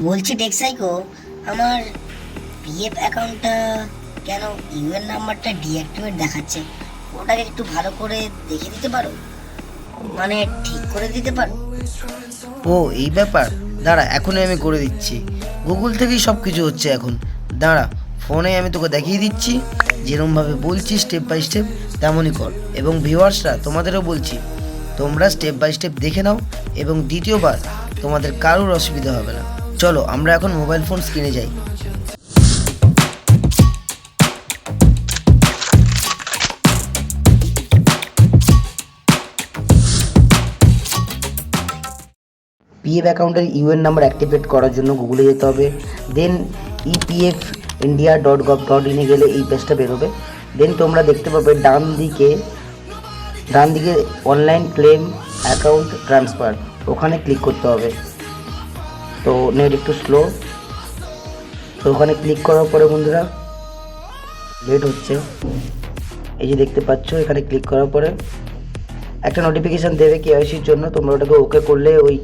বলছি টেকসাইকো, আমার পিএফ অ্যাকাউন্টটা কেন ইউএন নাম্বারটা ডিঅ্যাক্টিভেট দেখাচ্ছে? ওটাকে একটু ভালো করে দেখে দিতে পারো, মানে ঠিক করে দিতে পারো? ও এই ব্যাপার, দাঁড়া এখনই আমি করে দিচ্ছি। গুগল থেকেই সব কিছু হচ্ছে এখন। দাঁড়া, ফোনে আমি তোকে দেখিয়ে দিচ্ছি। যেরমভাবে বলছি স্টেপ বাই স্টেপ তেমনই কর। এবং ভিউয়ার্সরা তোমাদেরও বলছি, তোমরা স্টেপ বাই স্টেপ দেখে নাও এবং দ্বিতীয়বার তোমাদের কারোর অসুবিধা হবে না। চলো আমরা এখন মোবাইল ফোন স্ক্রিনে যাই। পিএফ অ্যাকাউন্টের ইউএন নাম্বার অ্যাক্টিভেট করার জন্য গুগলে যেতে হবে। দেন epfindia.gov.in গেলে এই পেজটা বেরোবে। দেন তোমরা দেখতে পাবে ডান দিকে অনলাইন ক্লেম অ্যাকাউন্ট ট্রান্সফার, ওখানে ক্লিক করতে হবে। তো নেট একটু স্লো, তো ওখানে ক্লিক করার পরে বন্ধুরা লেট হচ্ছে। এই যে দেখতে পাচ্ছ, এখানে ক্লিক করার পরে একটা নোটিফিকেশান দেবে কেওয়াইসির জন্য। তোমরা ওটাকে ওকে করলে ওই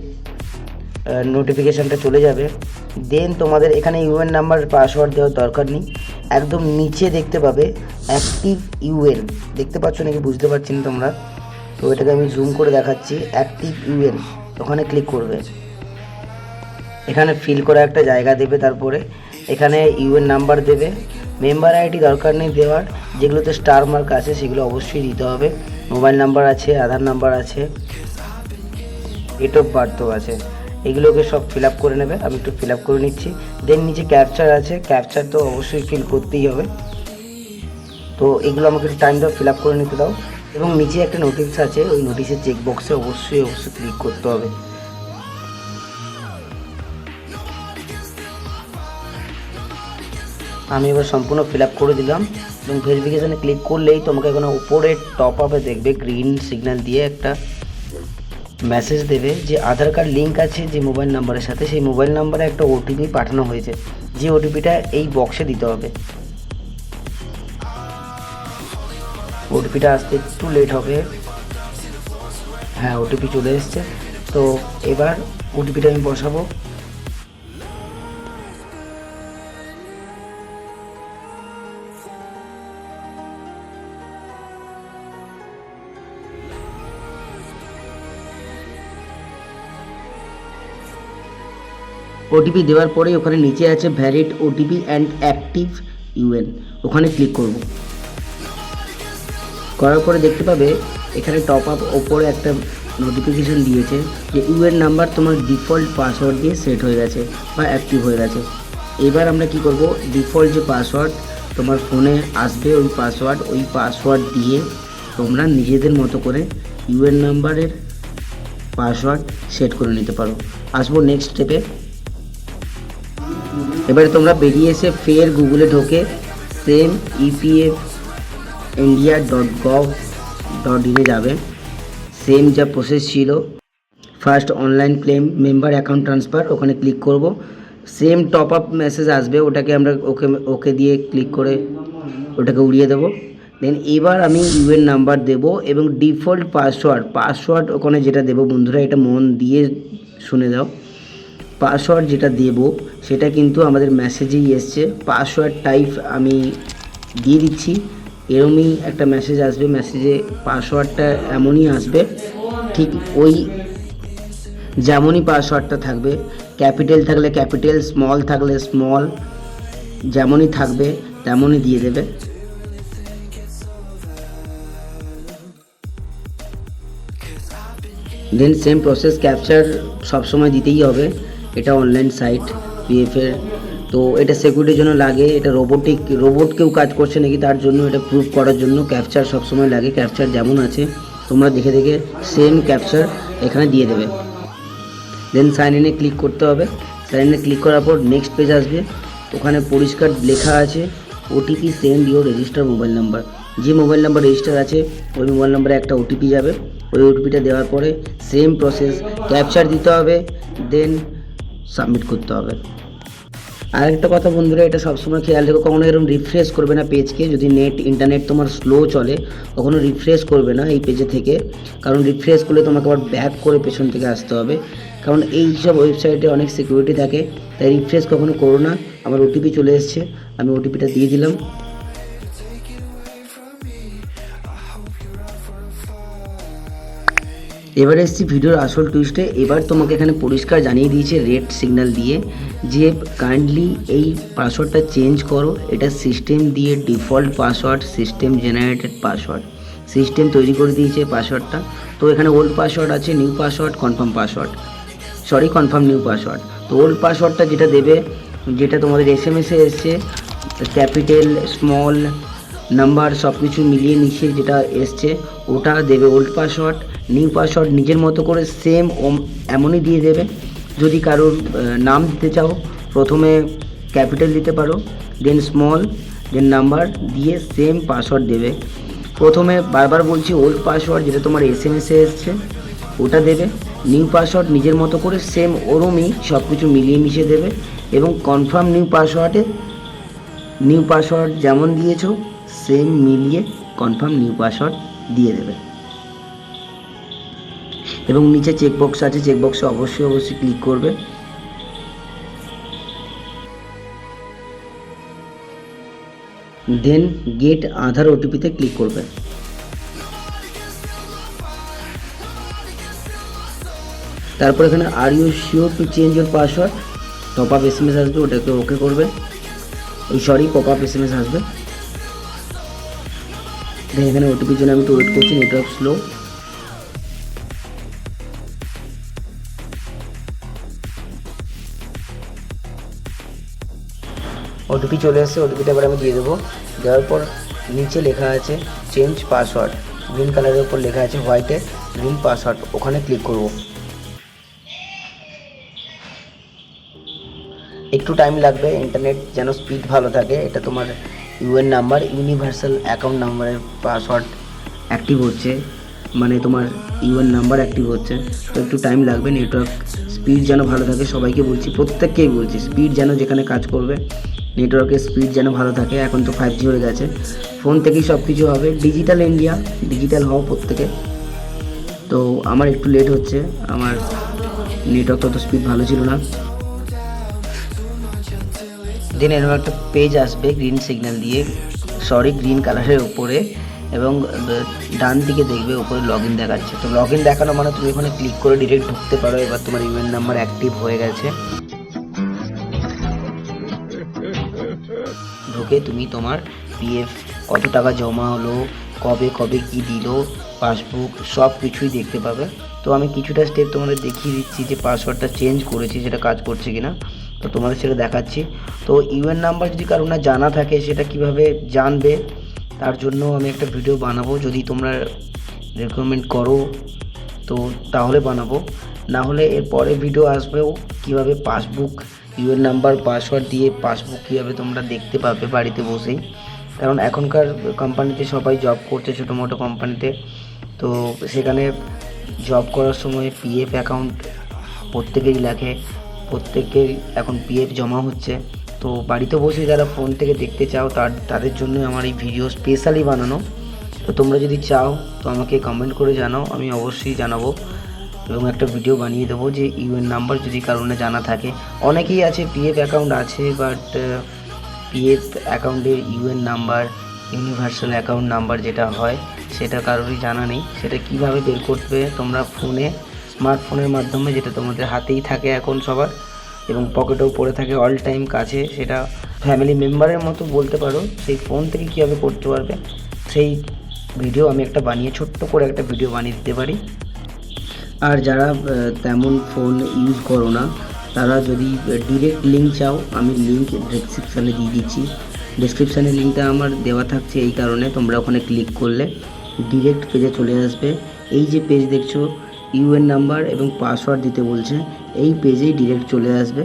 নোটিফিকেশানটা চলে যাবে। দেন তোমাদের এখানে ইউএন নাম্বার পাসওয়ার্ড দেওয়ার দরকার নেই। একদম নিচে দেখতে পাবে অ্যাক্টিভ ইউএন, দেখতে পাচ্ছ নাকি বুঝতে পারছি না তোমরা, তো এটাকে আমি জুম করে দেখাচ্ছি। অ্যাক্টিভ ইউএন, ওখানে ক্লিক করবে। এখানে ফিল করা একটা জায়গা দেবে, তারপরে এখানে ইউএন নাম্বার দেবে। মেম্বার আইডি দরকার নেই দেওয়ার, যেগুলোতে স্টার মার্ক আছে সেগুলো অবশ্যই দিতে হবে। মোবাইল নাম্বার আছে, আধার নাম্বার আছে, ডেট অফ বার্থও আছে, এগুলোকে সব ফিল আপ করে নেবে। আমি একটু ফিল আপ করে নিচ্ছি। দেন নিচে ক্যাপচার আছে, ক্যাপচার তো অবশ্যই ফিল করতেই হবে। তো এগুলো আমাকে একটু টাইম দাও, ফিল আপ করে নিতে দাও। এবং নিচে একটা নোটিশ আছে, ওই নোটিশের চেক বক্সে অবশ্যই ক্লিক করতে হবে। আমি এবার সম্পূর্ণ ফিল আপ করে দিলাম এবং ভেরিফিকেশানে ক্লিক করলেই তোমাকে এখানে উপরে টপ আপে দেখবে গ্রিন সিগন্যাল দিয়ে একটা মেসেজ দেবে যে আধার কার্ড লিঙ্ক আছে যে মোবাইল নাম্বারের সাথে, সেই মোবাইল নাম্বারে একটা ওটিপি পাঠানো হয়েছে, যে ওটিপিটা এই বক্সে দিতে হবে। ওটিপিটা আসতে একটু লেট হবে। হ্যাঁ, ওটিপি চলে এসছে। তো এবার ওটিপিটা আমি বসাবো। ওটিপি দেওয়ার পরে ওখানে নিচে আছে valid OTP and active UN, ওখানে ক্লিক করব। করার পরে দেখতে পাবে এখানে টপ আপ ওপরে একটা নোটিফিকেশান দিয়েছে যে ইউএন নাম্বার তোমার ডিফল্ট পাসওয়ার্ড দিয়ে সেট হয়ে গেছে বা অ্যাক্টিভ হয়ে গেছে। এবার আমরা কি করব, ডিফল্ট যে পাসওয়ার্ড তোমার ফোনে আসবে ওই পাসওয়ার্ড দিয়ে তোমরা নিজেদের মতো করে ইউএন নাম্বারের পাসওয়ার্ড সেট করে নিতে পারো। আসবো নেক্সট স্টেপে। এবারে তোমরা বেরিয়ে এসে ফের গুগলে ঢোকে সেম epfindia.gov.in যাবে। সেম যা প্রসেস ছিল, first online claim member account transfer, ওখানে ক্লিক করব। সেম টপ আপ মেসেজ আসবে, ওটাকে আমরা ওকে দিয়ে ক্লিক করে ওটাকে উড়িয়ে দেবো। দেন এবার আমি ইউএন নাম্বার দেব এবং ডিফল্ট পাসওয়ার্ড ওখানে যেটা দেবো বন্ধুরা, এটা মন দিয়ে শুনে দাও। পাসওয়ার্ড যেটা দেব সেটা কিন্তু আমাদের মেসেজেই এসছে। পাসওয়ার্ড টাইপ আমি দিয়ে দিচ্ছি, এরমই একটা মেসেজ আসবে। মেসেজে পাসওয়ার্ডটা এমনই আসবে, ঠিক ওই যেমনই পাসওয়ার্ডটা থাকবে, ক্যাপিটাল থাকলে ক্যাপিটাল, স্মল থাকলে স্মল, যেমনই থাকবে তেমনই দিয়ে দেবে। দেন সেম প্রসেস, ক্যাপচার সবসময় দিতেই হবে। এটা অনলাইন সাইট পিএফের, তো এটা সিকিউরিটির জন্য লাগে। এটা রোবট কেউ কাজ করছে নাকি তার জন্য, এটা প্রুভ করার জন্য ক্যাপচার সবসময় লাগে। ক্যাপচার যেমন আছে তোমরা দেখে সেম ক্যাপচার এখানে দিয়ে দেবে। দেন সাইন ইনে ক্লিক করতে হবে। সাইন ইনে ক্লিক করার পর নেক্সট পেজ আসবে, ওখানে পরিষ্কার লেখা আছে OTP send your register mobile number. যে মোবাইল নাম্বার রেজিস্টার আছে ওই মোবাইল নাম্বারে একটা ওটিপি যাবে। ওই ওটিপিটা দেওয়ার পরে সেম প্রসেস, ক্যাপচার দিতে হবে, দেন সাবমিট করতে হবে। আর একটা কথা বন্ধুরা, এটা সবসময় খেয়াল রেখো, কখনো এরকম রিফ্রেশ করবে না পেজকে। যদি ইন্টারনেট তোমার স্লো চলে কখনো রিফ্রেশ করবে না এই পেজে থেকে, কারণ রিফ্রেশ করলে তোমাকে আবার ব্যাক করে পেছন থেকে আসতে হবে, কারণ এই সব ওয়েবসাইটে অনেক সিকিউরিটি থাকে, তাই রিফ্রেশ কখনো করো না। আমার ওটিপি চলে এসছে, আমি ওটিপিটা দিয়ে দিলাম। এবার এসছি ভিডিওর আসল টুইস্টে। এবার তোমাকে এখানে পরিষ্কার জানিয়ে দিয়েছে রেড সিগন্যাল দিয়ে যে কাইন্ডলি এই পাসওয়ার্ডটা চেঞ্জ করো। এটা সিস্টেম দিয়ে default password, system generated password, system তৈরি করে দিয়েছে পাসওয়ার্ডটা। তো এখানে ওল্ড পাসওয়ার্ড আছে, new password, confirm password, confirm new password. তো ওল্ড পাসওয়ার্ডটা যেটা দেবে, যেটা তোমাদের এসএমএসে এসছে, ক্যাপিটাল স্মল নাম্বার সব কিছু মিলিয়ে মিশিয়ে যেটা এসছে ওটা দেবে ওল্ড পাসওয়ার্ড। নিউ পাসওয়ার্ড নিজের মতো করে সেম এমনই দিয়ে দেবে। যদি কারোর নাম দিতে চাও প্রথমে ক্যাপিটাল দিতে পারো, দেন স্মল, দেন নাম্বার দিয়ে সেম পাসওয়ার্ড দেবে। প্রথমে বারবার বলছি ওল্ড পাসওয়ার্ড যেটা তোমার এসএমএসে এসছে ওটা দেবে, নিউ পাসওয়ার্ড নিজের মতো করে সেম ওরমই সব কিছু মিলিয়ে মিশিয়ে দেবে, এবং কনফার্ম নিউ পাসওয়ার্ডে নিউ পাসওয়ার্ড যেমন দিয়েছো সেম মিলিয়ে কনফার্ম নিউ পাসওয়ার্ড দিয়ে দেবে। এবং নিচে চেকবক্স আছে, চেকবক্সে অবশ্যই ক্লিক করবে। দেন গেট আধার ওটিপিতে ক্লিক করবে। তারপর এখানে are you sure to change your password, top up SMS আসবে, ওটাকে ওকে করবে। পপ আপ এসএমএস আসবে। দেন এখানে ওটিপির জন্য আমি একটু ওয়েট করছি, নেটওয়ার্ক স্লো। ওটিপি চলে এসেছে, ওটিপিটা এবার আমি দিয়ে দেবো। দেওয়ার পর নিচে লেখা আছে চেঞ্জ পাসওয়ার্ড, গ্রিন কালারের উপর লেখা আছে হোয়াইটে গ্রিন পাসওয়ার্ড, ওখানে ক্লিক করব। একটু টাইম লাগবে, ইন্টারনেট যেন স্পিড ভালো থাকে। এটা তোমার ইউএন নাম্বার, ইউনিভার্সাল অ্যাকাউন্ট নাম্বারের পাসওয়ার্ড অ্যাক্টিভ হচ্ছে, মানে তোমার ইউএন নাম্বার অ্যাক্টিভ হচ্ছে, তো একটু টাইম লাগবে। নেটওয়ার্ক স্পিড যেন ভালো থাকে, সবাইকে বলছি, প্রত্যেককেই বলছি, স্পিড যেন যেখানে কাজ করবে নেটওয়ার্কের স্পিড যেন ভালো থাকে। এখন তো 5G হয়ে গেছে, ফোন থেকেই সব কিছু হবে। ডিজিটাল ইন্ডিয়া, ডিজিটাল হও প্রত্যেকে। তো আমার একটু লেট হচ্ছে, আমার নেটওয়ার্ক তত স্পিড ভালো ছিল না। দেন এরকম একটা পেজ আসবে গ্রিন সিগন্যাল দিয়ে, গ্রিন কালারের উপরে, এবং ডান দিকে দেখবে উপরে লগ ইন দেখাচ্ছে। তো লগ ইন দেখানো মানে তুমি ওখানে ক্লিক করে ডিরেক্ট ঢুকতে পারো। এবার তোমার ইউএন নাম্বার অ্যাক্টিভ হয়ে গেছে, ঢুকে তুমি তোমার পিএফ কত টাকা জমা হলো, কবে কবে কি দিল, পাসবুক সব কিছুই দেখতে পাবে। তো আমি কিছুটা স্টেপ তোমাদের দেখিয়ে দিচ্ছি যে পাসওয়ার্ডটা চেঞ্জ করেছি সেটা কাজ করছে কিনা, তো তোমাদের সেটা দেখাচ্ছি। তো ইউএন নাম্বার যদি কারো না জানা থাকে সেটা কিভাবে জানবে, তার জন্য আমি একটা ভিডিও বানাবো। যদি তোমরা রেকমেন্ড করো তো তাহলে বানাবো, না হলে এর পরে ভিডিও আসবেও কীভাবে পাসবুক ইউএন নাম্বার পাসওয়ার্ড দিয়ে পাসবুক কীভাবে তোমরা দেখতে পাবে বাড়িতে বসেই। কারণ এখনকার কোম্পানিতে সবাই জব করছে, ছোটো মোটো কোম্পানিতে, তো সেখানে জব করার সময় পিএফ অ্যাকাউন্ট প্রত্যেকেরই লাগে, প্রত্যেকের এখন পিএফ জমা হচ্ছে। তো বাড়িতে বসে যারা ফোন থেকে দেখতে চাও তাদের জন্য আমার এই ভিডিও স্পেশালি বানানো। তো তোমরা যদি চাও তো আমাকে কমেন্ট করে জানাও, আমি অবশ্যই জানাবো এবং একটা ভিডিও বানিয়ে দেবো যে ইউএন নাম্বার যদি কারণে জানা থাকে। অনেকেই আছে পিএফ অ্যাকাউন্ট আছে, বাট পিএফ অ্যাকাউন্টের UN number, universal account number যেটা হয় সেটা কারোরই জানা নেই। সেটা কিভাবে বের করবে তোমরা ফোনে, স্মার্টফোনের মাধ্যমে, যেটা তোমাদের হাতেই থাকে এখন সবার, এবং পকেটেও পড়ে থাকে অল টাইম কাছে, সেটা ফ্যামিলি মেম্বারের মতো বলতে পারো। সেই ফোন থেকে কীভাবে করতে পারবে সেই ভিডিও আমি একটা বানিয়ে, ছোট্ট করে একটা ভিডিও বানিয়ে দিতে পারি। আর যারা তেমন ফোন ইউজ করো না তারা যদি ডিরেক্ট লিঙ্ক চাও, আমি লিঙ্ক ডেসক্রিপশানে দিয়ে দিচ্ছি। ডেসক্রিপশানে লিঙ্কটা আমার দেওয়া থাকছে, এই কারণে তোমরা ওখানে ক্লিক করলে ডিরেক্ট পেজে চলে আসবে। এই যে পেজ দেখছো ইউএন নাম্বার এবং পাসওয়ার্ড দিতে বলছে, এই পেজেই ডিরেক্ট চলে আসবে।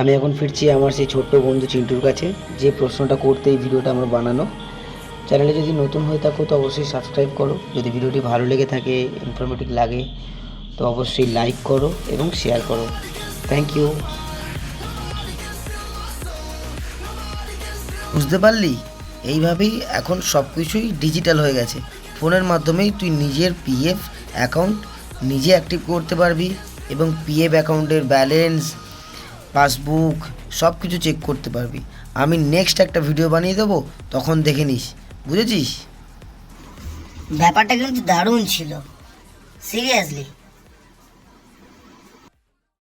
আমি এখন ফিরছি আমার সেই ছোট্ট বন্ধু চিন্টুর কাছে, যে প্রশ্নটা করতে এই ভিডিওটা আমার বানানো। চ্যানেলে যদি নতুন হয়ে থাকো তো অবশ্যই সাবস্ক্রাইব করো, যদি ভিডিওটি ভালো লেগে থাকে, ইনফরমেটিভ লাগে তো অবশ্যই লাইক করো এবং শেয়ার করো। Thank you. বুঝতে পারলি? এইভাবেই এখন সব কিছুই ডিজিটাল হয়ে গেছে। ফোনের মাধ্যমেই তুই নিজের পিএফ অ্যাকাউন্ট নিজে অ্যাক্টিভ করতে পারবি এবং পিএফ অ্যাকাউন্টের ব্যালেন্স, পাসবুক সব কিছু চেক করতে পারবি। আমি নেক্সট একটা ভিডিও বানিয়ে দেবো, তখন দেখে নিস। বুঝেছিস? ব্যাপারটা কিন্তু দারুণ ছিল, সিরিয়াসলি।